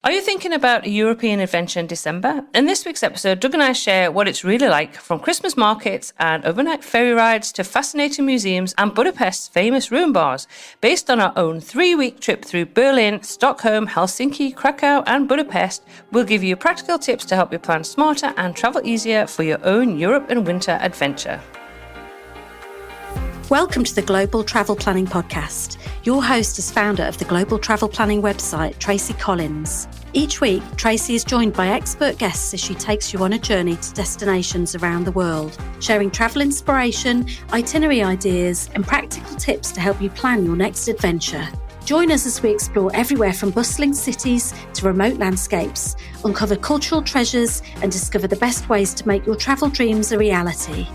Are you thinking about a European adventure in December? In this week's episode, Doug and I share what it's really like, from Christmas markets and overnight ferry rides to fascinating museums and Budapest's famous ruin bars, based on our own 3-week trip through Berlin, Stockholm, Helsinki, Krakow and Budapest. We'll give you practical tips to help you plan smarter and travel easier for your own Europe and winter adventure. Welcome to the Global Travel Planning Podcast. Your host is founder of the Global Travel Planning website, Tracy Collins. Each week, Tracy is joined by expert guests as she takes you on a journey to destinations around the world, sharing travel inspiration, itinerary ideas, and practical tips to help you plan your next adventure. Join us as we explore everywhere from bustling cities to remote landscapes, uncover cultural treasures, and discover the best ways to make your travel dreams a reality.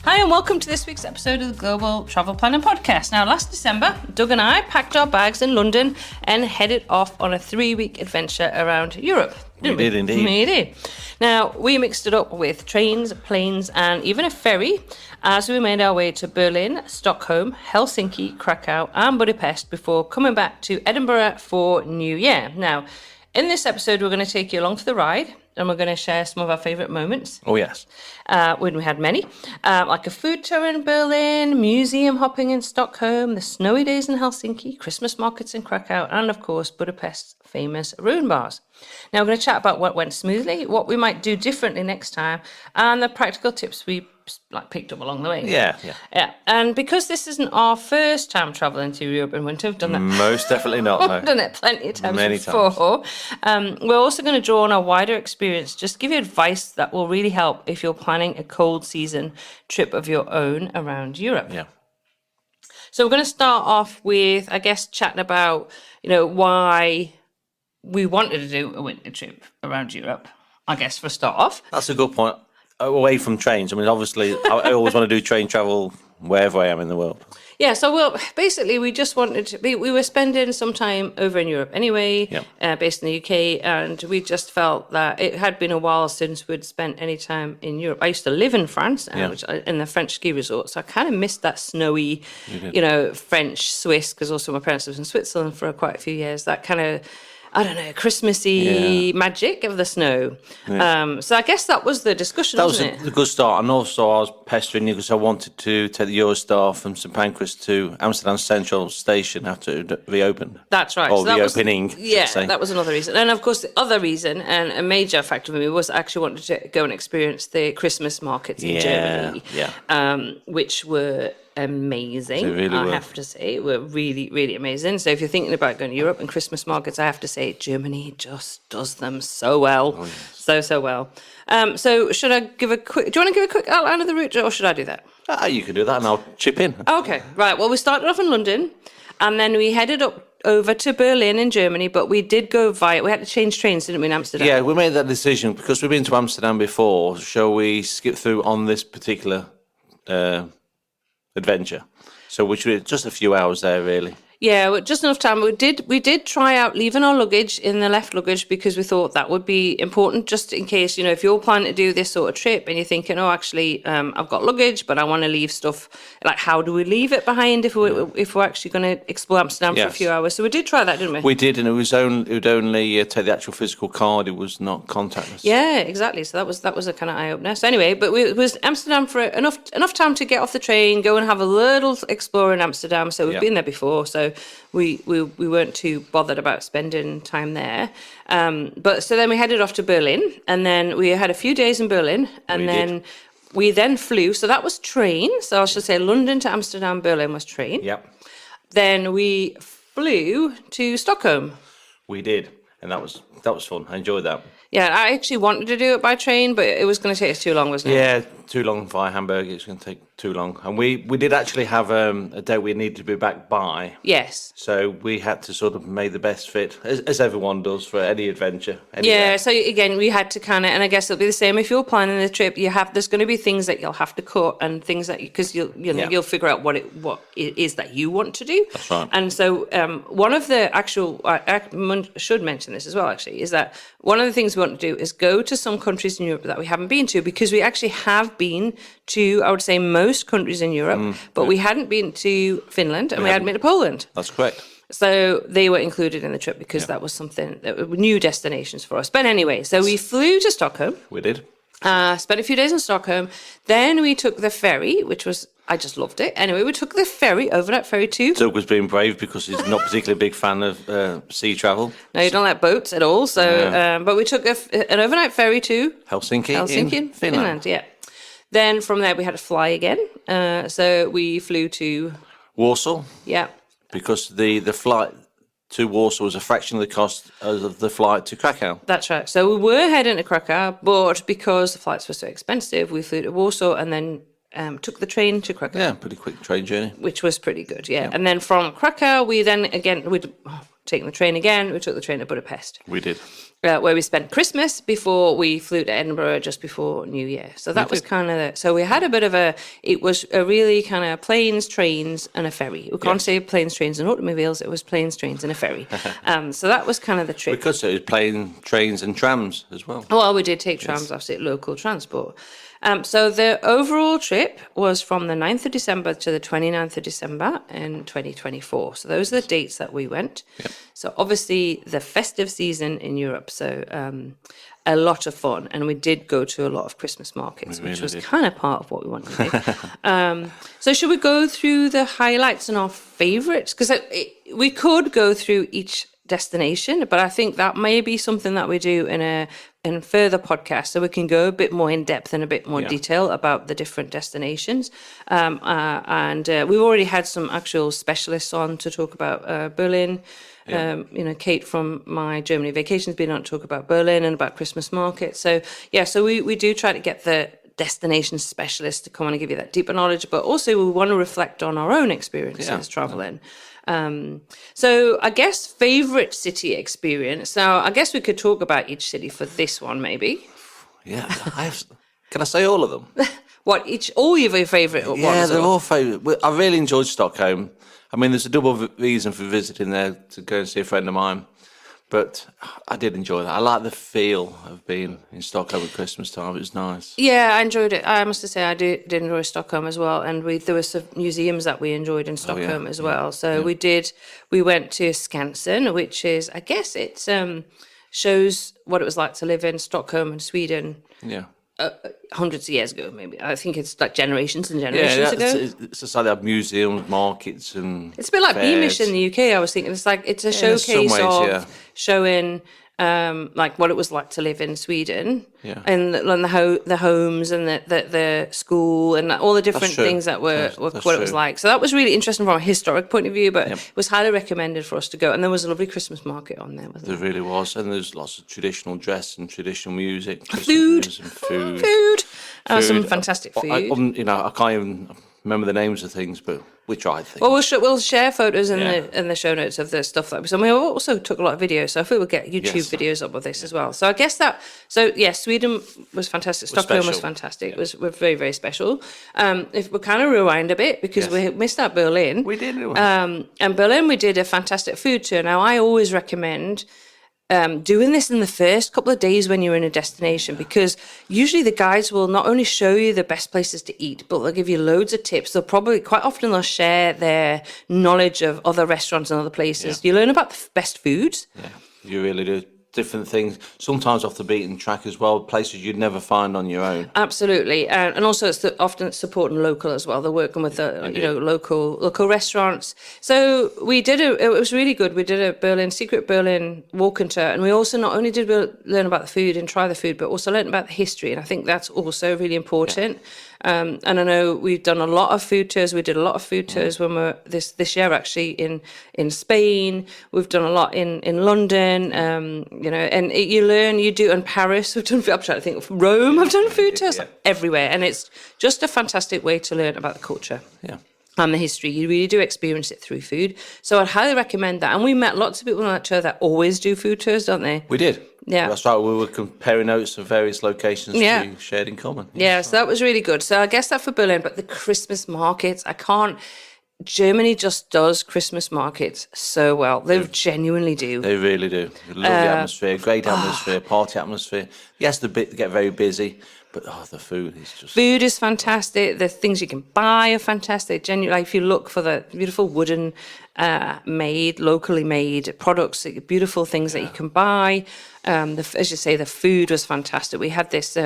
Hi and welcome to this week's episode of the Global Travel Planning Podcast. Now, last December, Doug and I packed our bags in London and headed off on a 3-week adventure around Europe. We did indeed. We did. Now, we mixed it up with trains, planes and even a ferry as we made our way to Berlin, Stockholm, Helsinki, Krakow and Budapest before coming back to Edinburgh for New Year. Now, in this episode, we're going to take you along for the ride and we're going to share some of our favourite moments. Oh, yes. When we had many, like a food tour in Berlin, museum hopping in Stockholm, the snowy days in Helsinki, Christmas markets in Krakow, and of course, Budapest's famous ruin bars. Now we're going to chat about what went smoothly, what we might do differently next time, and the practical tips we picked up along the way. Yeah. And because this isn't our first time travelling to Europe and winter, we've done that. Most definitely not. No. We've done it plenty of times Many before. We're also going to draw on our wider experience, just give you advice that will really help if you're planning a cold season trip of your own around Europe. Yeah. So we're going to start off with, I guess, chatting about, why we wanted to do a winter trip around Europe, I guess, for a start off. That's a good point. Away from trains. I mean, obviously, I always want to do train travel wherever I am in the world. Yeah, so we just wanted to we were spending some time over in Europe anyway, based in the UK, and we just felt that it had been a while since we'd spent any time in Europe. I used to live in France, in the French ski resort, so I kind of missed that snowy, French, Swiss, because also my parents lived in Switzerland for quite a few years, that kind of, I don't know, Christmassy magic of the snow. Yeah. So I guess that was the discussion, wasn't it? That was a good start. And also I was pestering you because I wanted to take the Eurostar from St Pancras to Amsterdam Central Station after it reopened. That's right. Or so reopening. That was another reason. And of course, the other reason, and a major factor for me, was I actually wanted to go and experience the Christmas markets in Germany, which were amazing. I have to say, were really, really amazing. So if you're thinking about going to Europe and Christmas markets, I have to say Germany just does them so well. Oh, yes. So well. So should I do you want to give a quick outline of the route, or should I do that? You can do that and I'll chip in. Okay, right. Well, we started off in London and then we headed up over to Berlin in Germany, but we did go we had to change trains, didn't we, in Amsterdam? Yeah, we made that decision because we've been to Amsterdam before. Shall we skip through on this particular adventure? So we should just a few hours there, really. Yeah, just enough time. We did try out leaving our luggage in the left luggage because we thought that would be important, just in case, if you're planning to do this sort of trip and you're thinking, I've got luggage, but I want to leave stuff. Like, how do we leave it behind if we're actually going to explore Amsterdam for a few hours? So we did try that, didn't we? We did, and it would only take the actual physical card. It was not contactless. Yeah, exactly. So that was a kind of eye opener. So anyway, but it was Amsterdam for enough time to get off the train, go and have a little explore in Amsterdam. So we've been there before, so we weren't too bothered about spending time there. But so then we headed off to Berlin, and then we had a few days in Berlin, and we then flew. So that was train. So I should say London to Amsterdam, Berlin was train. Yep. Then we flew to Stockholm. We did, and that was fun. I enjoyed that. Yeah, I actually wanted to do it by train, but it was going to take us too long, wasn't it? Yeah, too long via Hamburg. It's going to take too long. And we did actually have a day we needed to be back by. Yes. So we had to sort of make the best fit, as everyone does for any adventure. Yeah, so again, we had to kind of, and I guess it'll be the same if you're planning the trip. There's going to be things that you'll have to cut and things that, because you'll figure out what it is that you want to do. That's right. And so one of the actual, I should mention this as well, actually, is that one of the things we want to do is go to some countries in Europe that we haven't been to, because we actually have been to, I would say, most countries in Europe, but we hadn't been to Finland and we hadn't been to Poland. That's correct. So they were included in the trip because that was something that were new destinations for us. But anyway, so we flew to Stockholm. We did. Spent a few days in Stockholm. Then we took the ferry, which was, I just loved it. Anyway, we took the ferry, overnight ferry to... Doug was being brave because he's not particularly a big fan of sea travel. No, you don't like boats at all. So, but we took an overnight ferry to... Helsinki in Finland, yeah. Then from there we had to fly again. So we flew to... Warsaw. Yeah. Because the flight to Warsaw was a fraction of the cost of the flight to Krakow. That's right. So we were heading to Krakow, but because the flights were so expensive, we flew to Warsaw and then took the train to Krakow. Yeah, pretty quick train journey. Which was pretty good, yeah. And then from Krakow, we'd taken the train again. We took the train to Budapest. We did. Where we spent Christmas before we flew to Edinburgh just before New Year. So that was kind of so we had a bit of it was a really kind of planes, trains and a ferry. We can't say planes, trains and automobiles. It was planes, trains and a ferry. So that was kind of the trip. Because it was plane, trains and trams as well. Well, we did take trams, absolutely local transport. So the overall trip was from the 9th of December to the 29th of December in 2024. So those are the dates that we went. Yep. So obviously the festive season in Europe. So a lot of fun. And we did go to a lot of Christmas markets, which was kind of part of what we wanted to do. So should we go through the highlights and our favourites? Because we could go through each destination, but I think that may be something that we do in further podcasts, so we can go a bit more in depth and a bit more detail about the different destinations. And we've already had some actual specialists on to talk about Berlin. Kate from my Germany vacation has been on to talk about Berlin and about Christmas markets. So we do try to get the destination specialists to come on and give you that deeper knowledge, but also we want to reflect on our own experiences traveling. So I guess favorite city experience. So I guess we could talk about each city for this one, maybe. Yeah, can I say all of them? All of your favorite ones? Yeah, they're all favorite. I really enjoyed Stockholm. I mean, there's a double reason for visiting there to go and see a friend of mine. But I did enjoy that. I like the feel of being in Stockholm at Christmas time. It was nice. Yeah, I enjoyed it. I must say I did enjoy Stockholm as well. And there were some museums that we enjoyed in Stockholm as well. So we went to Skansen, which is, I guess it shows what it was like to live in Stockholm and Sweden. Yeah. Hundreds of years ago, maybe. I think it's like generations and generations ago. It's just like they have museums, markets, and it's a bit like Beamish in the UK. I was thinking it's a showcase of showing like what it was like to live in Sweden, and the homes and the school and all the different things that were what it was like. So that was really interesting from a historic point of view, but it was highly recommended for us to go. And there was a lovely Christmas market on there, wasn't there? There really was, and there's lots of traditional dress and traditional music, food. Some fantastic food. I can't even remember the names of things, but we tried things. Well, we'll share photos in the show notes of the stuff that we saw. We also took a lot of videos, so I feel we'll get YouTube videos up of this as well. So I guess Sweden was fantastic. Stockholm was fantastic. It was very, very special. If we kind of rewind a bit, because we missed out Berlin. We did. And Berlin, we did a fantastic food tour. Now, I always recommend doing this in the first couple of days when you're in a destination, because usually the guides will not only show you the best places to eat, but they'll give you loads of tips. Quite often they'll share their knowledge of other restaurants and other places. You learn about the best foods. Yeah, you really do. Different things, sometimes off the beaten track as well, places you'd never find on your own. Absolutely, and also it's often supporting local as well. They're working with local restaurants. So it was really good. We did a secret Berlin walking tour, and we also not only did we learn about the food and try the food, but also learn about the history, and I think that's also really important. And I know we've done a lot of food tours. We did a lot of food tours when we're this year actually in Spain. We've done a lot in London. And you learn. You do in Paris. We've done. I'm trying to think of Rome. I've done food tours everywhere, and it's just a fantastic way to learn about the culture. Yeah. And the history. You really do experience it through food. So I'd highly recommend that. And we met lots of people on that tour that always do food tours, don't they? We did. Yeah. That's right. We were comparing notes of various locations we shared in common. Yeah, so that was really good. So I guess that for Berlin, but the Christmas markets, I can't Germany just does Christmas markets so well. They genuinely do. They really do. Lovely atmosphere, great atmosphere, party atmosphere. Yes, they get very busy, but the food is just... Food is fantastic. The things you can buy are fantastic. Genuinely, if you look for the beautiful wooden locally made products, beautiful things that you can buy. As you say, the food was fantastic. We had this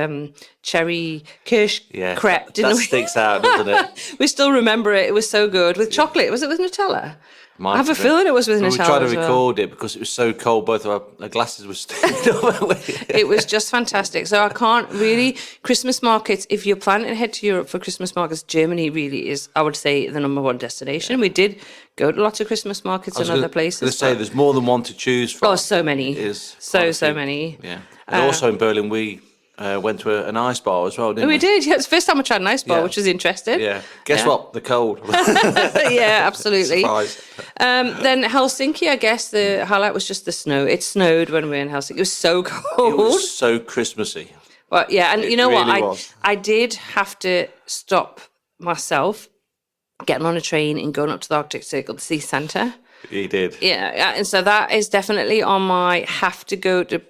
cherry kirsch crepe, didn't we? That sticks out, doesn't it? We still remember it. It was so good. With chocolate. Was it with Nutella? I have a feeling it was with Nutella. We tried to record it because it was so cold. Both of our glasses were sticking up. It was just fantastic. So I can't really... Christmas markets, if you're planning to head to Europe for Christmas markets, Germany really is, I would say, the number one destination. Yeah. We did go to lots of Christmas markets in other places. I was going to say, there's more than one to choose from. Oh, so many. It is so many. Yeah. And also in Berlin, we... went to an ice bar as well, didn't we? We did, yeah. It's the first time I tried an ice bar, which was interesting. Yeah. Guess what? The cold. Yeah, absolutely. Surprise. Then Helsinki, I guess the highlight was just the snow. It snowed when we were in Helsinki. It was so cold. It was so Christmassy. Well, yeah, and you know really what? I did have to stop myself getting on a train and going up to the Arctic Circle to see Santa. You did. Yeah, and so that is definitely on my have to go to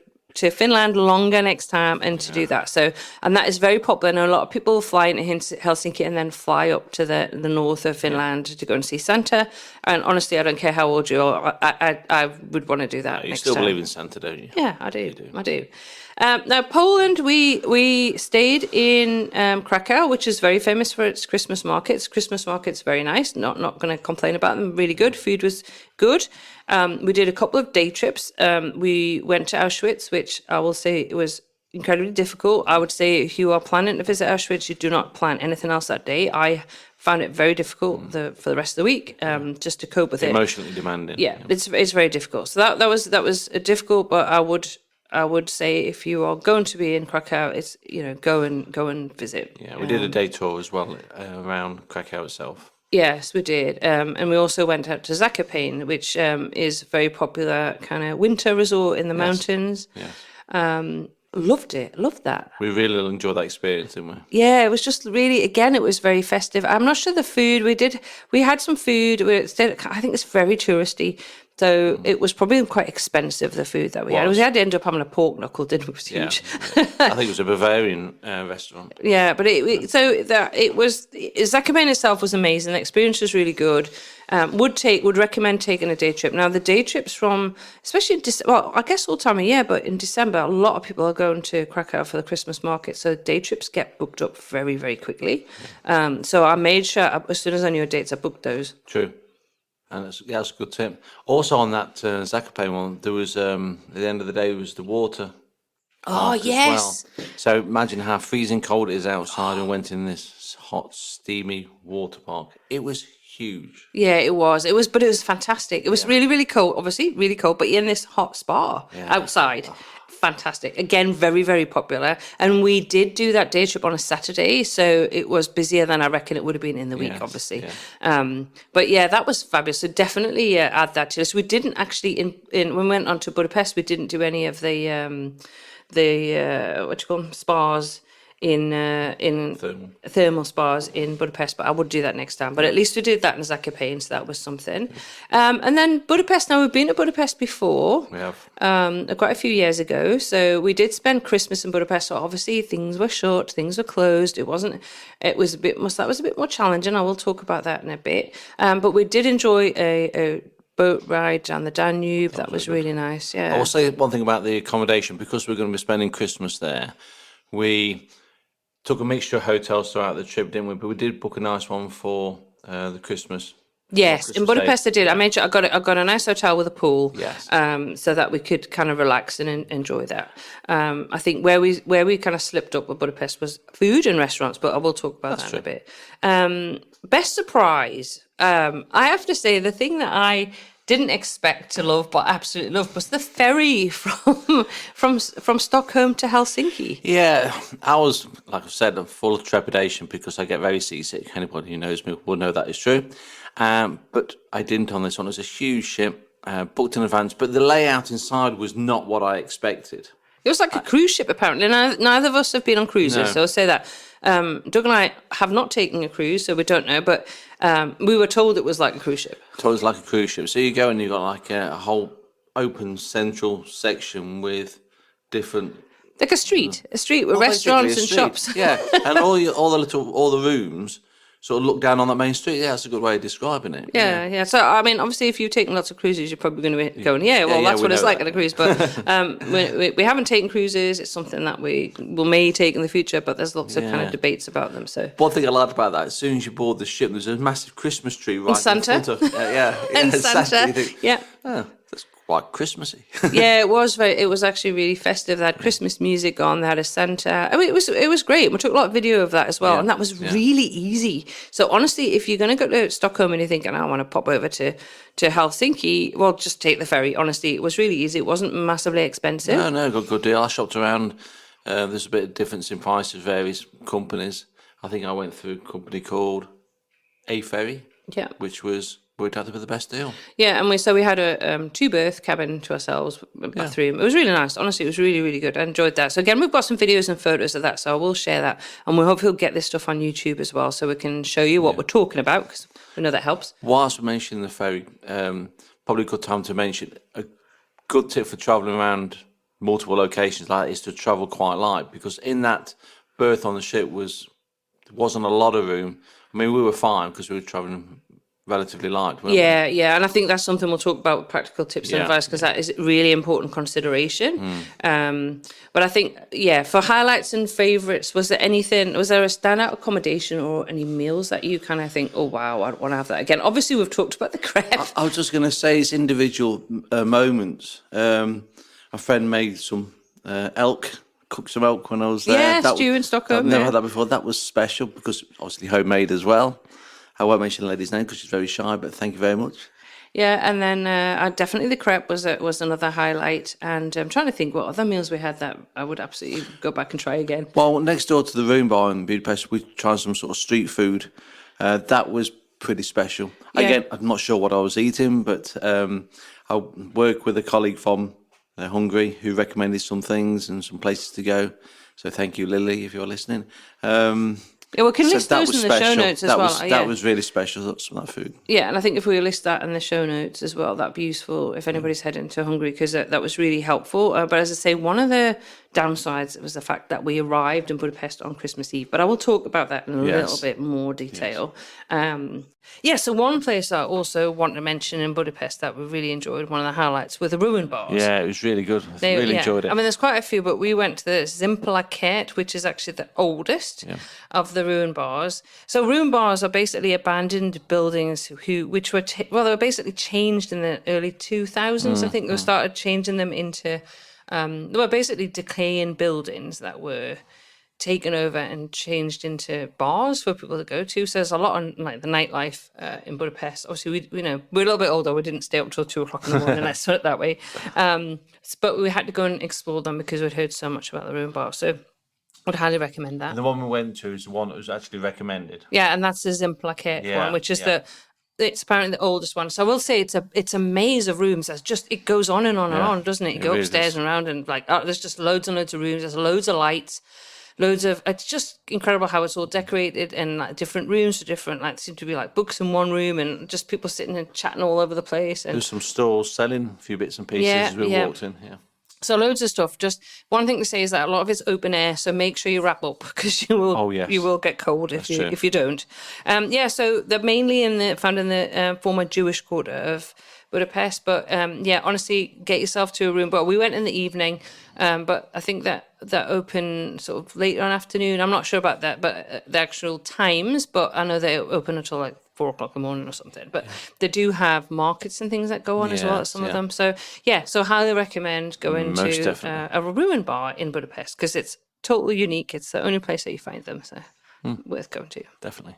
Finland longer next time and to do that. So, and that is very popular. I know a lot of people fly into Helsinki and then fly up to the north of Finland to go and see Santa. And honestly, I don't care how old you are. I would want to do that. You next still time. believe in Santa, don't you? Yeah, I do. I do. Now, Poland, we stayed in Krakow, which is very famous for its Christmas markets. Christmas markets, very nice. Not going to complain about them. Really good. Food was good. We did a couple of day trips. We went to Auschwitz, which I will say it was incredibly difficult. I would say if you are planning to visit Auschwitz, you do not plan anything else that day. I found it very difficult for the rest of the week, just to cope with it. Emotionally demanding. Yeah, it's very difficult. So that was difficult, but I would say if you are going to be in Krakow, it's go and visit. Yeah, we did a day tour as well around Krakow itself. Yes, we did, and we also went out to Zakopane, which is a very popular kind of winter resort in the mountains. Yes. Loved that. We really enjoyed that experience, didn't we? Yeah, it was just really, again, it was very festive. I'm not sure the food we had some food. I think it's very touristy. So it was probably quite expensive, the food that we had. We had to end up having a pork knuckle, didn't we? It was huge. Yeah. I think it was a Bavarian restaurant. Yeah, but Zakopane itself was amazing. The experience was really good. Would recommend taking a day trip. Now, the day trips especially in December, I guess all time of year, but in December, a lot of people are going to Krakow for the Christmas market. So day trips get booked up very, very quickly. So I made sure, as soon as I knew dates, I booked those. True. And that's a good tip. Also on that Zakopane one, there was, at the end of the day, was the water. Oh, yes. Well. So imagine how freezing cold it is outside and went in this hot, steamy water park. It was huge. Yeah, it was, but it was fantastic. It was really, really cold, obviously, really cold, but in this hot spa outside. Oh. Fantastic. Again, very, very popular. And we did do that day trip on a Saturday, so it was busier than I reckon it would have been in the week, obviously. Yeah. But yeah, that was fabulous. So definitely add that to us. We didn't actually, when we went on to Budapest, we didn't do any of the spas in thermal spas in Budapest, but I would do that next time. But at least we did that in Zakopane, so that was something. And then Budapest. Now, we've been to Budapest before. We have. Quite a few years ago. So we did spend Christmas in Budapest. So obviously things were shut, things were closed. That was a bit more challenging. I will talk about that in a bit. But we did enjoy a boat ride down the Danube. That was really nice. Yeah. I will say one thing about the accommodation, because we're going to be spending Christmas there. We took a mixture of hotels throughout the trip, didn't we? But we did book a nice one for the Christmas. Yes, Christmas in Budapest Day. I did. I made sure I got a nice hotel with a pool. Yes. So that we could kind of relax and enjoy that. I think where we kind of slipped up with Budapest was food and restaurants, but I will talk about that in a bit. Best surprise. I have to say the thing that I didn't expect to love, but absolutely loved, was the ferry from Stockholm to Helsinki. Yeah, I was, like I said, full of trepidation because I get very seasick. Anybody who knows me will know that is true. But I didn't on this one. It was a huge ship, booked in advance, but the layout inside was not what I expected. It was like a cruise ship, apparently. Neither of us have been on cruises, so I'll say that. Doug and I have not taken a cruise, so we don't know. But We were told it was like a cruise ship. So it's like a cruise ship. So you go and you've got like a whole open central section with different... Like a street with restaurants and shops. Yeah, and all the rooms sort of look down on that main street. Yeah, that's a good way of describing it. Yeah. So, I mean, obviously, if you've taken lots of cruises, you're probably going to be going, that's what it's like on a cruise. But we haven't taken cruises. It's something that we may take in the future, but there's lots of kind of debates about them. So one thing I liked about that, as soon as you board the ship, there's a massive Christmas tree right in front of... and Santa. Think, that's quite Christmassy. Yeah, it was actually really festive. They had Christmas music on. They had a Santa. I mean, it was great. We took a lot of video of that as well, and that was really easy. So honestly, if you're going to go to Stockholm and you're thinking, I want to pop over to Helsinki, well, just take the ferry. Honestly, it was really easy. It wasn't massively expensive. No, good deal. I shopped around. There's a bit of difference in prices, various companies. I think I went through a company called A Ferry, which worked out to be the best deal. Yeah, and we had a 2-berth cabin to ourselves, bathroom. It was really nice. Honestly, it was really, really good. I enjoyed that. So again, we've got some videos and photos of that, so I will share that. And we hope you'll get this stuff on YouTube as well, so we can show you what we're talking about, because we know that helps. Whilst we're mentioning the ferry, probably a good time to mention, a good tip for travelling around multiple locations like that is to travel quite light, because in that berth on the ship there wasn't a lot of room. I mean, we were fine because we were travelling relatively light, weren't we? And I think that's something we'll talk about with practical tips and advice, because that is really important consideration. But I think, for highlights and favourites, was there a standout accommodation or any meals that you kind of think, oh wow, I want to have that again? Obviously, we've talked about the crepe. I was just going to say it's individual moments. A friend made some cooked some elk when I was there. Yeah, stew in Stockholm. I've never had that before. That was special because obviously homemade as well. I won't mention the lady's name because she's very shy, but thank you very much. Yeah, and then definitely the crepe was another highlight. And I'm trying to think what other meals we had that I would absolutely go back and try again. Well, next door to the Room Bar in Budapest, we tried some sort of street food. That was pretty special. Yeah. Again, I'm not sure what I was eating, but I work with a colleague from Hungary who recommended some things and some places to go. So thank you, Lily, if you're listening. We can list those in the show notes as well. That was really special, some of that food. Yeah, and I think if we list that in the show notes as well, that'd be useful if anybody's heading to Hungary, because that was really helpful. But as I say, one of the downsides was the fact that we arrived in Budapest on Christmas Eve. But I will talk about that in a little bit more detail. So one place I also want to mention in Budapest that we really enjoyed, one of the highlights, were the ruin bars. Yeah, it was really good. I really enjoyed it. I mean, there's quite a few, but we went to the Zimplaket, which is actually the oldest of the ruin bars. So ruin bars are basically abandoned buildings which were they were basically changed in the early 2000s. I think they started changing them into they were basically decaying buildings that were taken over and changed into bars for people to go to. So there's a lot on like the nightlife in Budapest. Obviously, we're a little bit older. We didn't stay up till 2:00 in the morning. Let's put it that way. But we had to go and explore them because we'd heard so much about the ruin bar. So I'd highly recommend that. And the one we went to is the one that was actually recommended. Yeah, and that's the Zimplaket one, which is it's apparently the oldest one. So I will say it's a maze of rooms. It goes on and on and on, doesn't it? You go really upstairs and around and there's just loads and loads of rooms. There's loads of lights. It's just incredible how it's all decorated, and like different rooms for different, seem to be like books in one room and just people sitting and chatting all over the place. And there's some stalls selling a few bits and pieces as we walked in. Yeah. So loads of stuff. Just one thing to say is that a lot of it's open air, so make sure you wrap up because you will get cold if you don't. So they're mainly found in the former Jewish quarter of Budapest, but honestly, get yourself to a room. But we went in the evening, but I think that open sort of later on afternoon. I'm not sure about that, but the actual times. But I know they open until like 4:00 in the morning or something. But they do have markets and things that go on as well at some of them. So so highly recommend going to a ruin bar in Budapest because it's totally unique. It's the only place that you find them. So worth going to. Definitely.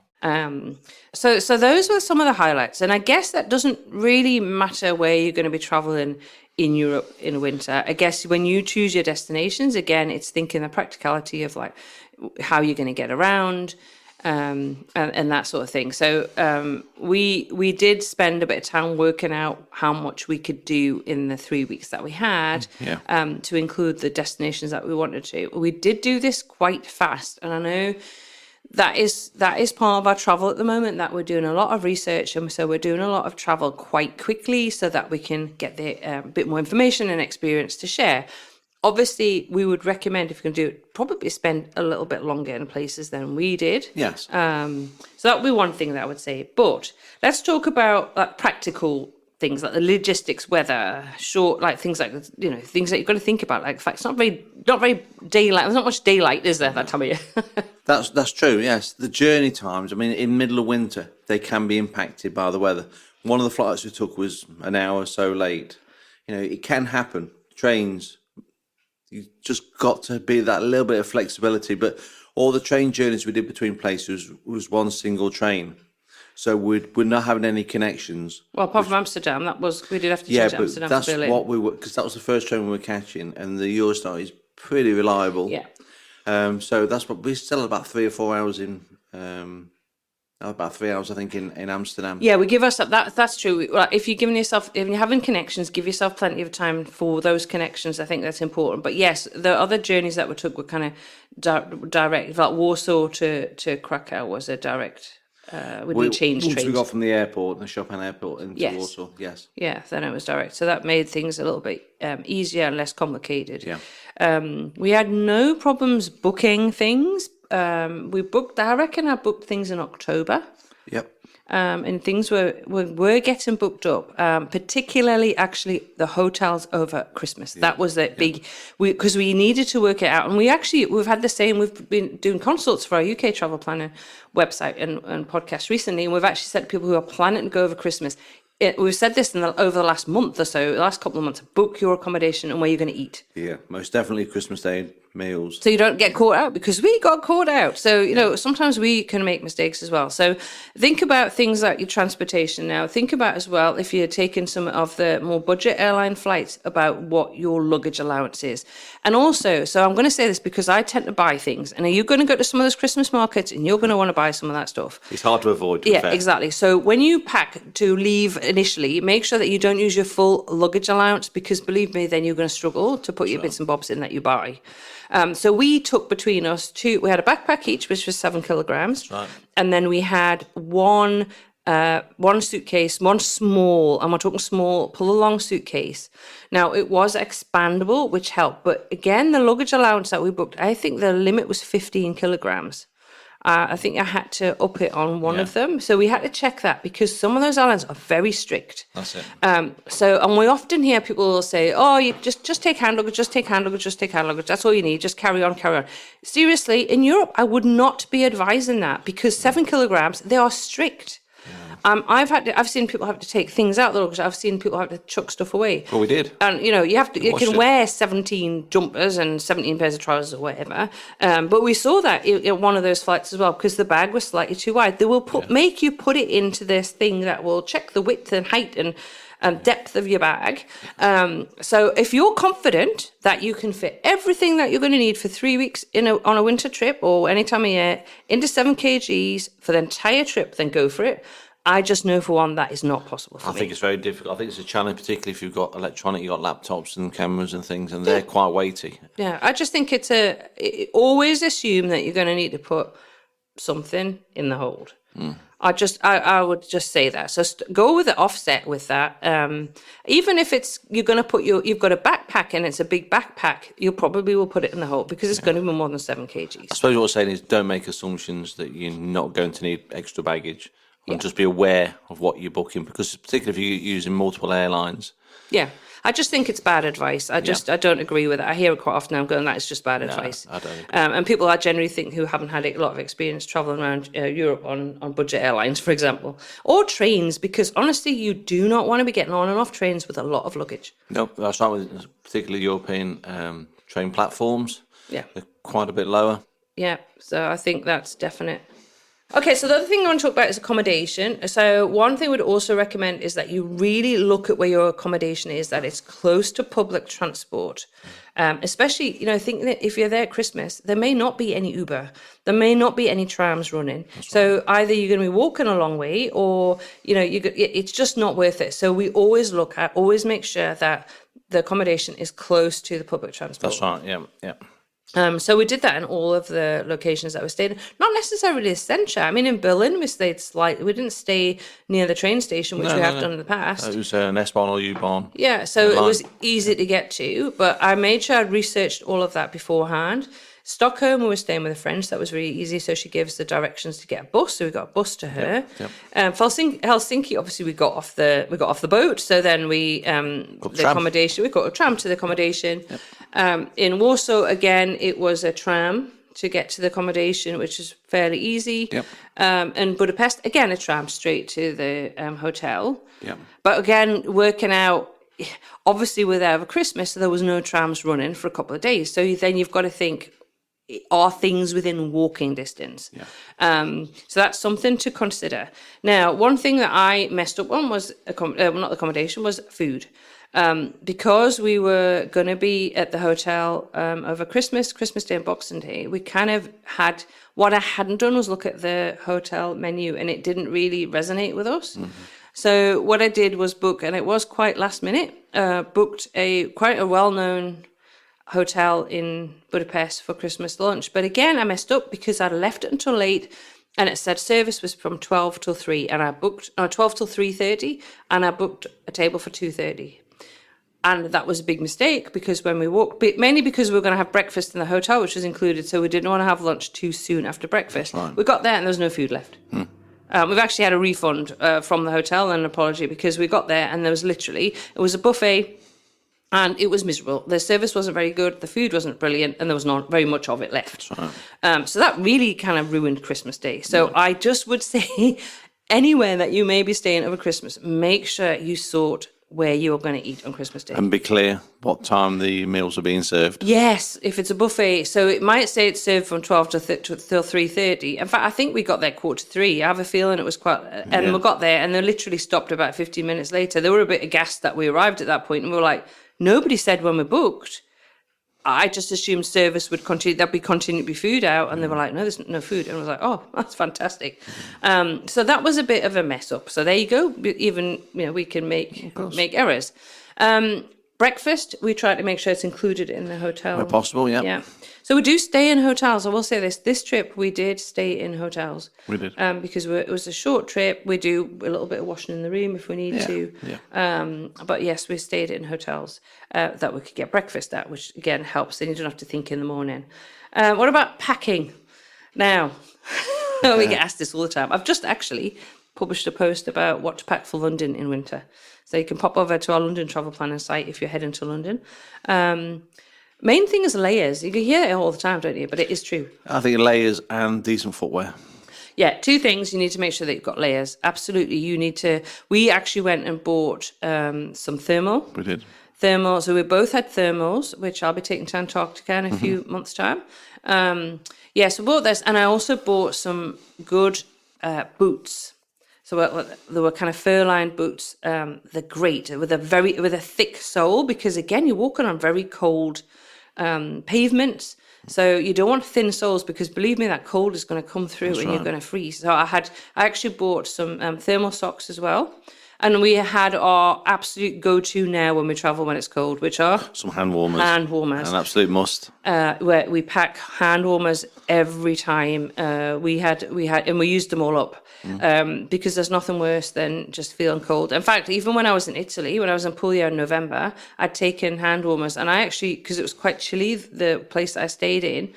So those were some of the highlights, and I guess that doesn't really matter where you're going to be traveling in Europe in winter. I guess when you choose your destinations, again, it's thinking the practicality of like how you're going to get around, and that sort of thing. So we did spend a bit of time working out how much we could do in the 3 weeks that we had, to include the destinations that we wanted to. We did do this quite fast, and I know that is part of our travel at the moment, that we're doing a lot of research, and so we're doing a lot of travel quite quickly so that we can get the bit more information and experience to share. Obviously, we would recommend, if you can do it, probably spend a little bit longer in places than we did. Yes. So that would be one thing that I would say. But let's talk about practical things like the logistics, weather, things like, things that you've got to think about. Like, in fact, it's not very daylight. There's not much daylight, is there, that time of year? That's true, yes. The journey times, I mean, in middle of winter, they can be impacted by the weather. One of the flights we took was an hour or so late. It can happen. Trains, you just got to be that little bit of flexibility. But all the train journeys we did between places was one single train. So we're not having any connections. Well, apart from Amsterdam, we did have to change Amsterdam to Berlin. What we were, because that was the first train we were catching, and the Eurostar is pretty reliable. Yeah. So that's what we still had about 3 or 4 hours in. About 3 hours, I think, in Amsterdam. Yeah, we give ourselves that's true. If you're having connections, give yourself plenty of time for those connections. I think that's important. But yes, the other journeys that we took were kind of direct. Like Warsaw to Krakow was a direct. We didn't change trains. Once we got from the airport, the Chopin airport, into Warsaw. Yes. Yeah, then it was direct. So that made things a little bit easier and less complicated. Yeah. We had no problems booking things. I reckon I booked things in October. Yep. And things were getting booked up, particularly actually the hotels over Christmas. Yeah. That was a big, because we needed to work it out. And we've had the same, we've been doing consults for our UK travel planner website and podcast recently. And we've actually said to people who are planning to go over Christmas, we've said this over the last month or so, the last couple of months, book your accommodation and where you're going to eat. Yeah, most definitely Christmas Day meals. So you don't get caught out, because we got caught out. So, sometimes we can make mistakes as well. So think about things like your transportation now. Think about as well, if you're taking some of the more budget airline flights, about what your luggage allowance is. And also, so I'm going to say this because I tend to buy things. And are you going to go to some of those Christmas markets and you're going to want to buy some of that stuff? It's hard to avoid. Yeah, exactly. So when you pack to leave initially, make sure that you don't use your full luggage allowance, because believe me, then you're going to struggle to put your bits and bobs in that you buy. So we took between us we had a backpack each, which was 7 kilograms. Right. And then we had one suitcase, one small, and we're talking small, pull-along suitcase. Now, it was expandable, which helped. But again, the luggage allowance that we booked, I think the limit was 15 kilograms. I think I had to up it on one of them. So we had to check that, because some of those airlines are very strict. That's it. And we often hear people will say, oh, you just take hand luggage, just take hand luggage, just take hand luggage. That's all you need. Just carry on. Seriously, in Europe, I would not be advising that, because 7 kilograms, they are strict. I've seen people have to take things out of the luggage. I've seen people have to chuck stuff away. Well, we did. And you can wear 17 jumpers and 17 pairs of trousers or whatever. But we saw that in one of those flights as well, because the bag was slightly too wide. They will make you put it into this thing that will check the width and height and depth of your bag. So if you're confident that you can fit everything that you're going to need for 3 weeks on a winter trip or any time of year into 7 kgs for the entire trip, then go for it. I just know for one that is not possible for me. I think it's very difficult. I think it's a challenge, particularly if you've got electronic, you've got laptops and cameras and things, and they're quite weighty. Yeah, I just think always assume that you're going to need to put something in the hold. I would just say that. So go with the offset with that. Even if you're going to put you've got a backpack and it's a big backpack, you probably will put it in the hold, because it's going to be more than 7 kgs. I suppose what we're saying is, don't make assumptions that you're not going to need extra baggage. And just be aware of what you're booking, because particularly if you're using multiple airlines. Yeah. I just think it's bad advice. I don't agree with it. I hear it quite often. I'm going, that is just bad advice. I don't agree. And people I generally think who haven't had a lot of experience traveling around Europe on budget airlines, for example, or trains, because honestly, you do not want to be getting on and off trains with a lot of luggage. No, I'll start with particularly European train platforms. Yeah. They're quite a bit lower. Yeah, so I think that's definite. Okay, so the other thing I want to talk about is accommodation. So one thing we'd also recommend is that you really look at where your accommodation is, that it's close to public transport. Especially, think that if you're there at Christmas, there may not be any Uber. There may not be any trams running. So either you're going to be walking a long way, or, it's just not worth it. So we always always make sure that the accommodation is close to the public transport. That's right, yeah. So we did that in all of the locations that we stayed in. Not necessarily the centre. I mean, in Berlin, we stayed slightly. We didn't stay near the train station, which we have done in the past. It was an S-Bahn or U-Bahn. Yeah, so it was easy to get to. But I made sure I'd researched all of that beforehand. Stockholm, we were staying with a friend, so that was really easy. So she gave us the directions to get a bus, so we got a bus to her. Helsinki, obviously, we got off the boat. So then we accommodation. We got a tram to the accommodation. In Warsaw, again, it was a tram to get to the accommodation, which is fairly easy. In Budapest, again, a tram straight to the hotel. But again, working out. Obviously, we're there over Christmas, so there was no trams running for a couple of days. So then you've got to think, are things within walking distance? So that's something to consider. Now, one thing that I messed up on was, not accommodation, was food. Because we were going to be at the hotel over Christmas Day and Boxing Day, we kind of had, what I hadn't done was look at the hotel menu, and it didn't really resonate with us. So what I did was book, and it was quite last minute, booked quite a well-known hotel in Budapest for Christmas lunch. But again, I messed up because I'd left it until late, and it said service was from 12 till 3, and I booked 12 till 3:30, and I booked a table for 2:30. And that was a big mistake because when we walked, mainly because we were going to have breakfast in the hotel, which was included, so we didn't want to have lunch too soon after breakfast. We got there and there was no food left. We've actually had a refund from the hotel and an apology because we got there and there was it was a buffet and it was miserable. The service wasn't very good, the food wasn't brilliant, and there was not very much of it left. So that really kind of ruined Christmas Day. So I just would say anywhere that you may be staying over Christmas, make sure you sort where you're going to eat on Christmas Day. And be clear what time the meals are being served. Yes, if it's a buffet. So it might say it's served from 12 till 3:30. In fact, I think we got there 2:45. I have a feeling it was quite... And we got there and they literally stopped about 15 minutes later. They were a bit aghast that we arrived at that point, and we were like, nobody said when we booked. I just assumed service would continue, there'd be continue to be food out, and they were like, no, there's no food. And I was like, oh, that's fantastic. So that was a bit of a mess up. So there you go. Even, we can make errors. Breakfast, we try to make sure it's included in the hotel. Where possible, yeah. So we do stay in hotels. I will say this trip we did stay in hotels. We did. Because it was a short trip. We do a little bit of washing in the room if we need to. But yes, we stayed in hotels that we could get breakfast at, which again helps. Then you don't have to think in the morning. What about packing? Now, we get asked this all the time. I've just actually published a post about what to pack for London in winter. So you can pop over to our London travel planning site if you're heading to London. Main thing is layers. You can hear it all the time, don't you? But it is true. I think layers and decent footwear. Yeah, two things. You need to make sure that you've got layers. Absolutely. You need to... We actually went and bought some thermal. We did. Thermal. So we both had thermals, which I'll be taking to Antarctica in a few months' time. So I bought this. And I also bought some good boots. So they were kind of fur-lined boots. They're great with a thick sole because, again, you're walking on very cold pavements. So you don't want thin soles because, believe me, that cold is going to come through and you're going to freeze. So I actually bought some thermal socks as well. And we had our absolute go-to now when we travel when it's cold, which are... Some hand warmers. Hand warmers. An absolute must. Where we pack hand warmers every time. We had, and we used them all up. Because there's nothing worse than just feeling cold. In fact, even when I was in Italy, when I was in Puglia in November, I'd taken hand warmers, and I actually, because it was quite chilly, the place that I stayed in,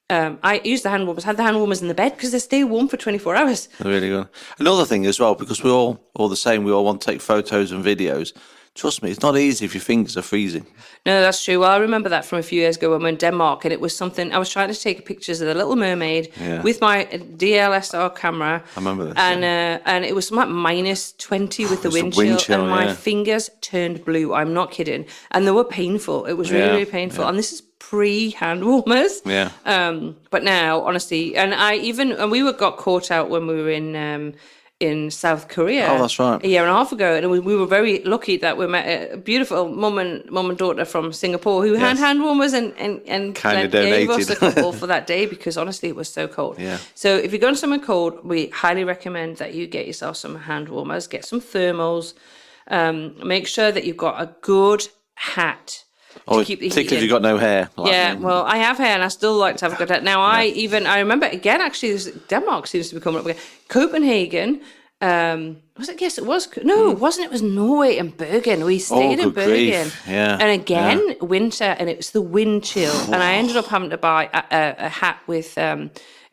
I used the hand warmers, had the hand warmers in the bed because they stay warm for 24 hours. They're really good. Another thing as well, because we're all the same, we all want to take photos and videos. Trust me, it's not easy if your fingers are freezing. No, that's true. Well, I remember that from a few years ago when we were in Denmark, and it was something, I was trying to take pictures of the Little Mermaid with my DSLR camera. I remember this. And it was something like -20 with the wind chill, and my fingers turned blue. I'm not kidding. And they were painful. It was really, really painful. And this is pre-hand warmers. But now, honestly, and we got caught out when we were in South Korea. Oh, that's right. A year and a half ago, and we were very lucky that we met a beautiful mum and daughter from Singapore who had hand warmers and kind of donated. Gave us a couple for that day because honestly it was so cold. So if you're going somewhere cold, we highly recommend that you get yourself some hand warmers, get some thermals, make sure that you've got a good hat. Oh, keep the heat particularly if in. you've got no hair. Yeah, well, I have hair and I still like to have a good hair. Now, I remember, again, actually, Denmark seems to be coming up again. Copenhagen, was it? Yes, it was. No, it wasn't. It was Norway and Bergen. We stayed in Bergen. Yeah. And again, winter, and it was the wind chill. And I ended up having to buy a hat with...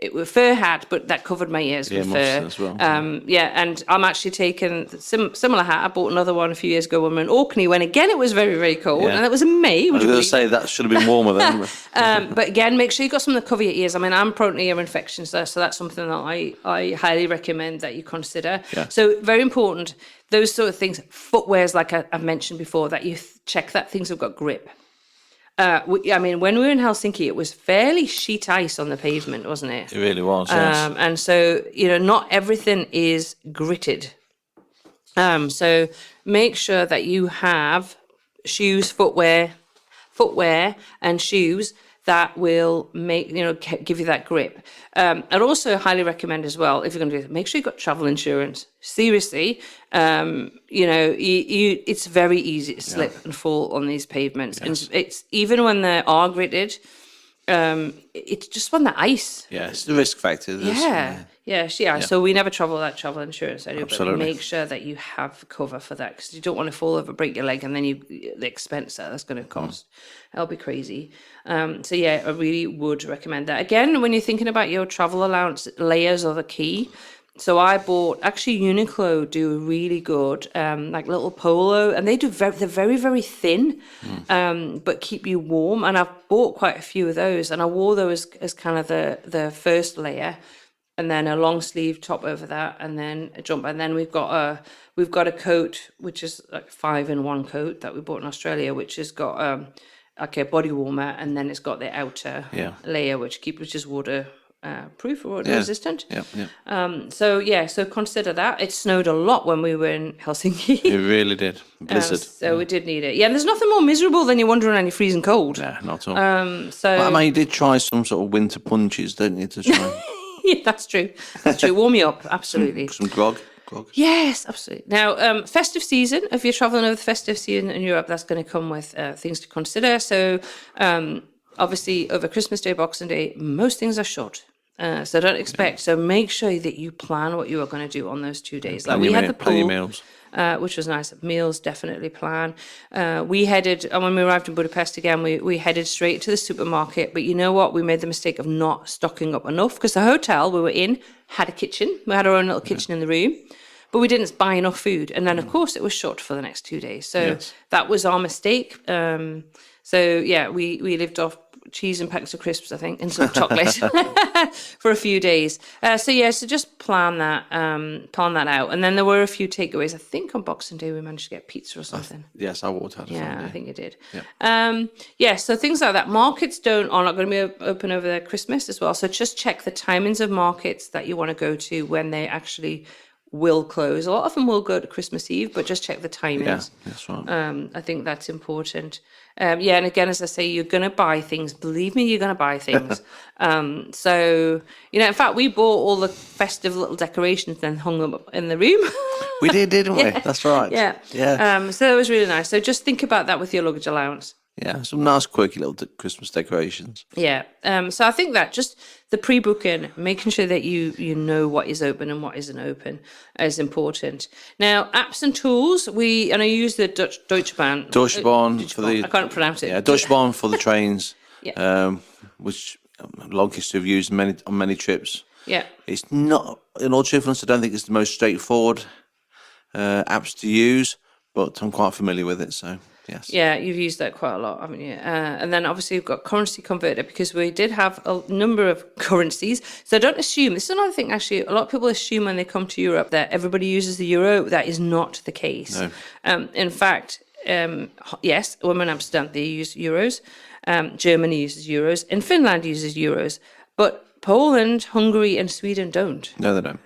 it was a fur hat, but that covered my ears with fur. As well. And I'm actually taking similar hat. I bought another one a few years ago when we were in Orkney, when again it was very, very cold, and it was in May. I was going to say that should have been warmer then. But again, make sure you've got something to cover your ears. I mean, I'm prone to ear infections, so that's something that I highly recommend that you consider. Yeah. So very important, those sort of things. Footwear's like I've mentioned before, that you check that things have got grip. I mean, when we were in Helsinki, it was fairly sheet ice on the pavement, wasn't it? It really was, yes. And so, not everything is gritted. So make sure that you have shoes, footwear and shoes that will give you that grip. I'd also highly recommend as well, if you're going to do it, make sure you've got travel insurance. Seriously, it's very easy to slip and fall on these pavements. Yes. And it's even when they are gritted, it's just on the ice. Yeah, it's the risk factor. Yeah. So we never travel without travel insurance. But make sure that you have cover for that, because you don't want to fall over, break your leg, and then the expense that's going to cost. That'll be crazy. I really would recommend that. Again, when you're thinking about your travel allowance, layers are the key. So I bought, actually Uniqlo do a really good, like little polo, and they're very, very thin, but keep you warm. And I've bought quite a few of those, and I wore those as kind of the first layer, and then a long sleeve top over that, and then a jumper. And then we've got a coat, which is like 5-in-1 coat that we bought in Australia, which has got like a body warmer, and then it's got the outer layer, which is water proof or water resistant. So consider that. It snowed a lot when we were in Helsinki. It really did. Blizzard. So we did need it. Yeah, and there's nothing more miserable than you're wandering around, you're freezing cold. Yeah, not at all. I mean, you did try some sort of winter punches, didn't you, to try? Yeah, that's true. Warm you up, absolutely. Some grog. Yes, absolutely. Now, festive season, if you're traveling over the festive season in Europe, that's going to come with things to consider. So, obviously, over Christmas Day, Boxing Day, most things are shut. So don't expect. So make sure that you plan what you are going to do on those 2 days. Like we had the pool, meals. Which was nice. Meals, definitely plan. We headed, and when we arrived in Budapest again, we headed straight to the supermarket. But you know what? We made the mistake of not stocking up enough, because the hotel we were in had a kitchen. We had our own little kitchen in the room, but we didn't buy enough food. And then, of course, it was shut for the next 2 days. So that was our mistake. We lived off cheese and packets of crisps, I think, and some chocolate for a few days. So just plan that out. And then there were a few takeaways. I think on Boxing Day we managed to get pizza or something. Yes, I walked out. I think you did. Yeah. So things like that. Markets are not going to be open over the Christmas as well. So just check the timings of markets that you want to go to when they actually will close. A lot of them will go to Christmas Eve, but just check the timings. Yeah, that's right. I think that's important. And again, as I say, you're going to buy things. Believe me, you're going to buy things. In fact, we bought all the festive little decorations and hung them up in the room. We did, didn't we? That's right. Yeah. So it was really nice. So just think about that with your luggage allowance. Yeah, some nice quirky little Christmas decorations. Yeah. So I think that just the pre-booking, making sure that you know what is open and what isn't open is important. Now, apps and tools, and I use the Deutsche Bahn. Deutsche Bahn for the... I can't pronounce it. Yeah, Deutsche Bahn for the trains, which long history of use on many trips. Yeah. It's not, in all truthfulness, I don't think it's the most straightforward apps to use, but I'm quite familiar with it, so... Yes. Yeah, you've used that quite a lot, haven't you? And then obviously you've got currency converter, because we did have a number of currencies. So don't assume, this is another thing actually, a lot of people assume when they come to Europe that everybody uses the euro. That is not the case. No. In fact, yes, when in Amsterdam they use euros. Germany uses euros. And Finland uses euros. But Poland, Hungary and Sweden don't. No, they don't.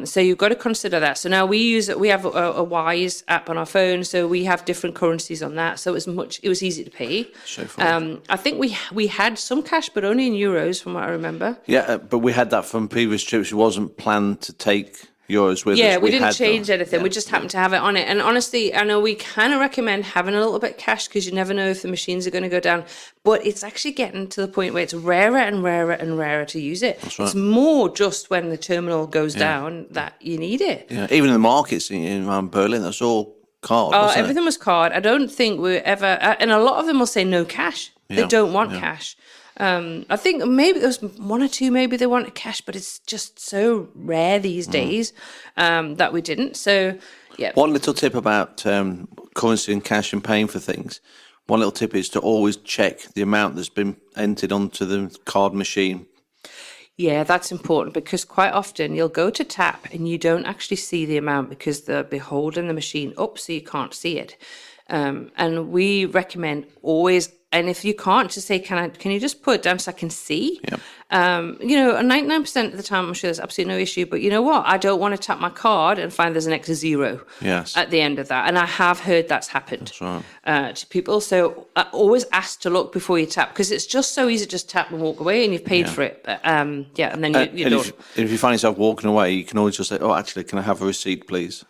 So you've got to consider that. So now we have a Wise app on our phone, so we have different currencies on that. So it was easy to pay. I think we had some cash, but only in euros, from what I remember. Yeah, but we had that from previous trips. It wasn't planned to take yours with us. Yeah, we didn't had change them. anything. We just happened to have it on it. And honestly, I know we kind of recommend having a little bit of cash because you never know if the machines are going to go down. But it's actually getting to the point where it's rarer and rarer and rarer to use it. That's right. It's more just when the terminal goes down that you need it. Yeah, even in the markets around Berlin, that's all card. Oh, everything was card. I don't think we ever, and a lot of them will say no cash. They don't want cash. I think maybe there was one or two, maybe they wanted cash, but it's just so rare these days that we didn't. So, yeah. One little tip about currency and cash and paying for things. One little tip is to always check the amount that's been entered onto the card machine. Yeah, that's important because quite often you'll go to tap and you don't actually see the amount because they're holding the machine up so you can't see it. And we recommend always, and if you can't, just say, can you just put it down so I can see? Yep. 99% of the time, I'm sure there's absolutely no issue. But you know what? I don't want to tap my card and find there's an extra zero at the end of that. And I have heard that's happened to people. So I always ask to look before you tap because it's just so easy to just tap and walk away and you've paid for it. But, and then you don't. If you find yourself walking away, you can always just say, oh, actually, can I have a receipt, please?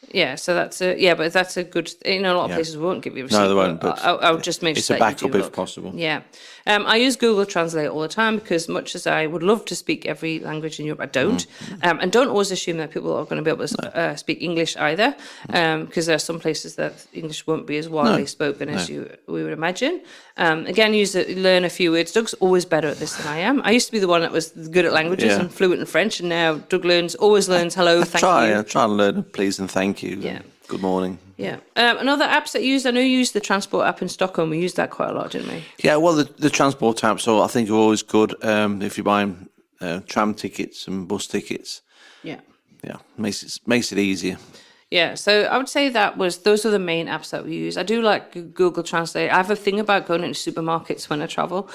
Yeah, so but that's a good. A lot of places won't give you a receipt. No, they won't. But I'll just make sure it's a backup if possible. Yeah, I use Google Translate all the time because much as I would love to speak every language in Europe, I don't, and don't always assume that people are going to be able to speak English either, because there are some places that English won't be as widely spoken as we would imagine. Again, learn a few words. Doug's always better at this than I am. I used to be the one that was good at languages and fluent in French, and now Doug always learns hello, thank you. I try and learn please and thank you. Yeah. Good morning. Yeah. Another apps that I know you used the transport app in Stockholm. We used that quite a lot, didn't we? Yeah, well, the transport apps, so I think are always good if you're buying tram tickets and bus tickets. Yeah. Yeah, makes it easier. Yeah, so I would say those are the main apps that we use. I do like Google Translate. I have a thing about going into supermarkets when I travel.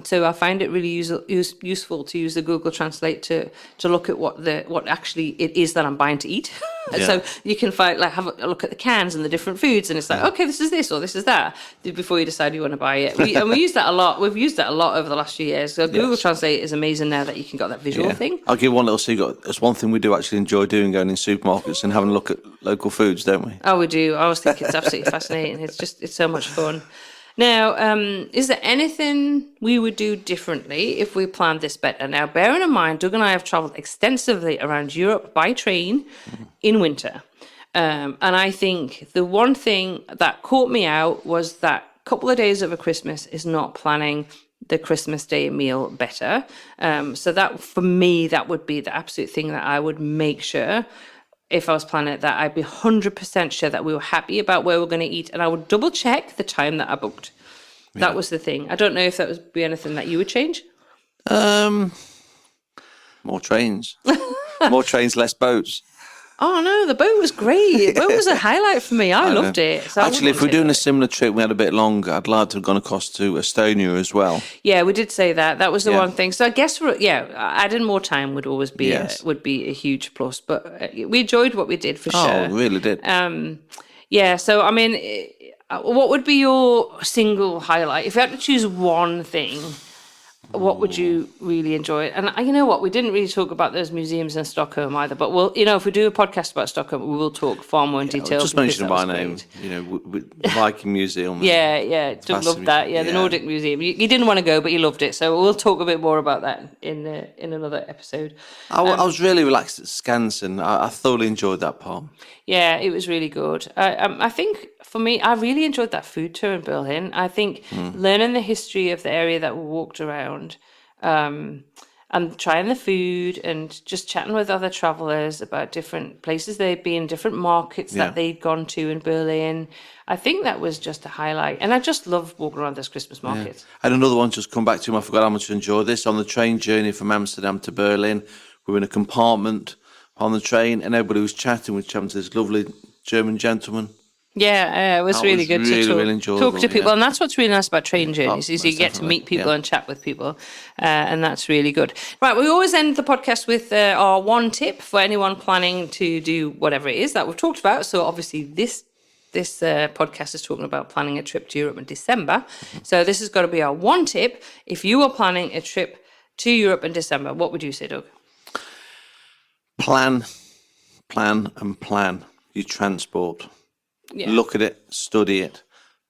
So I find it really useful to use the Google Translate to look at what actually it is that I'm buying to eat. Yeah. So you can have a look at the cans and the different foods, and it's like, okay, this is this or this is that, before you decide you want to buy it. We use that a lot. We've used that a lot over the last few years. So Google Translate is amazing now that you can got that visual thing. I'll give one little secret. It's one thing we do actually enjoy doing, going in supermarkets and having a look at local foods, don't we? Oh, we do. I always think it's absolutely fascinating. It's so much fun. Now, is there anything we would do differently if we planned this better? Now, bearing in mind, Doug and I have travelled extensively around Europe by train in winter. And I think the one thing that caught me out was that a couple of days over Christmas is not planning the Christmas Day meal better. So that, for me, that would be the absolute thing that I would make sure if I was planning it, that I'd be 100% sure that we were happy about where we're going to eat, and I would double check the time that I booked. Yeah. That was the thing. I don't know if that would be anything that you would change. More trains. More trains, less boats. Oh no, the boat was great. The boat was a highlight for me. I loved it. So actually, if we're doing a similar trip, we had a bit longer, I'd like to have gone across to Estonia as well. Yeah, we did say that. That was the one thing. So I guess adding more time would always be a huge plus. But we enjoyed what we did for sure. Oh, we really did. So I mean, what would be your single highlight if you had to choose one thing? What would you really enjoy? And you know what? We didn't really talk about those museums in Stockholm either. But if we do a podcast about Stockholm, we will talk far more in detail. Just mention it by name. The Viking Museum. Yeah. Doug loved that. Yeah, the Nordic Museum. You didn't want to go, but you loved it. So we'll talk a bit more about that in another episode. I was really relaxed at Skansen. I thoroughly enjoyed that part. Yeah, it was really good. I think for me, I really enjoyed that food tour in Berlin. I think learning the history of the area that we walked around, and trying the food and just chatting with other travellers about different places they'd been, different markets that they'd gone to in Berlin. I think that was just a highlight. And I just love walking around those Christmas markets. Yeah. And another one just come back to me. I forgot how much I enjoyed this. On the train journey from Amsterdam to Berlin, we were in a compartment on the train and everybody was chatting to this lovely German gentleman. Yeah, it was really good to talk to people. Yeah. And that's what's really nice about train journeys is you get to meet people and chat with people. And that's really good. Right, we always end the podcast with our one tip for anyone planning to do whatever it is that we've talked about. So obviously this podcast is talking about planning a trip to Europe in December. So this has got to be our one tip. If you are planning a trip to Europe in December, what would you say, Doug? Plan plan and plan your transport. Yeah. Look at it, study it.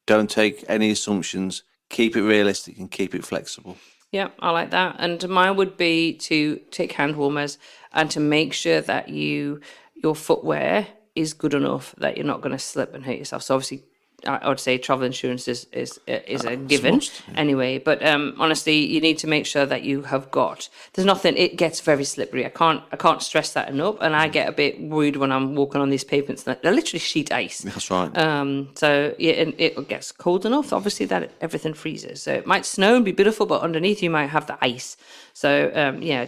Don't take any assumptions. Keep it realistic and keep it flexible. Yeah, I like that. And mine would be to take hand warmers and to make sure that your footwear is good enough that you're not going to slip and hurt yourself. So obviously, I would say travel insurance is a given anyway. But honestly, you need to make sure that you have got. There's nothing. It gets very slippery. I can't stress that enough. And I get a bit worried when I'm walking on these pavements. They're literally sheet ice. That's right. So yeah, and it gets cold enough. Obviously, that everything freezes. So it might snow and be beautiful, but underneath you might have the ice. So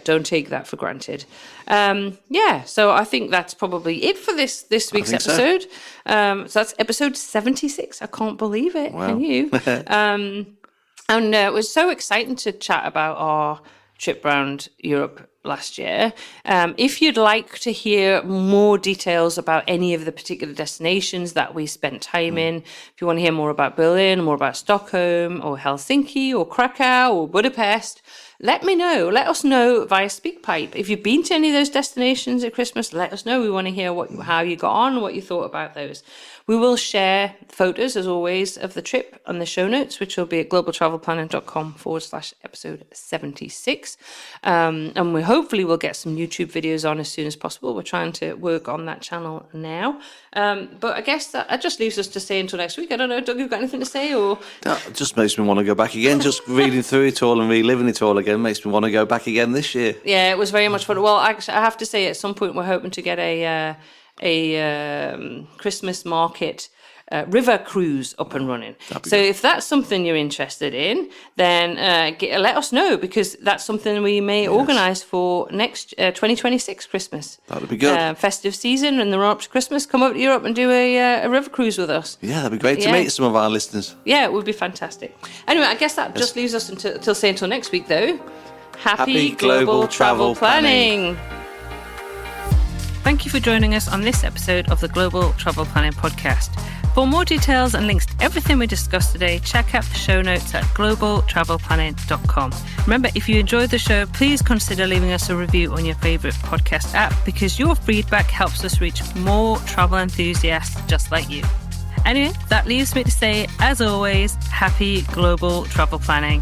don't take that for granted. So I think that's probably it for this week's episode. So that's episode 76. I can't believe it. Wow. Can you? And it was so exciting to chat about our trip around Europe last year. If you'd like to hear more details about any of the particular destinations that we spent time in, if you want to hear more about Berlin, more about Stockholm or Helsinki or Krakow or Budapest, let me know. Let us know via SpeakPipe. If you've been to any of those destinations at Christmas, let us know. We want to hear how you got on, what you thought about those. We will share photos, as always, of the trip on the show notes, which will be at globaltravelplanning.com/episode 76. And we hopefully will get some YouTube videos on as soon as possible. We're trying to work on that channel now. But I guess that just leaves us to say until next week. I don't know, Doug, you've got anything to say? Or That just makes me want to go back again. Just reading through it all and reliving it all again makes me want to go back again this year. Yeah, it was very much fun. Well, actually, I have to say, at some point we're hoping to get a Christmas market river cruise up and running. So if that's something you're interested in, then let us know, because that's something we may organise for next 2026 Christmas. That would be good. Festive season and the run up to Christmas, come over to Europe and do a river cruise with us. Yeah, that'd be great to meet some of our listeners. Yeah, it would be fantastic. Anyway, I guess that just leaves us until next week, though. Happy global travel planning. Thank you for joining us on this episode of the Global Travel Planning Podcast. For more details and links to everything we discussed today, check out the show notes at globaltravelplanning.com. Remember, if you enjoyed the show, please consider leaving us a review on your favourite podcast app, because your feedback helps us reach more travel enthusiasts just like you. Anyway, that leaves me to say, as always, happy global travel planning.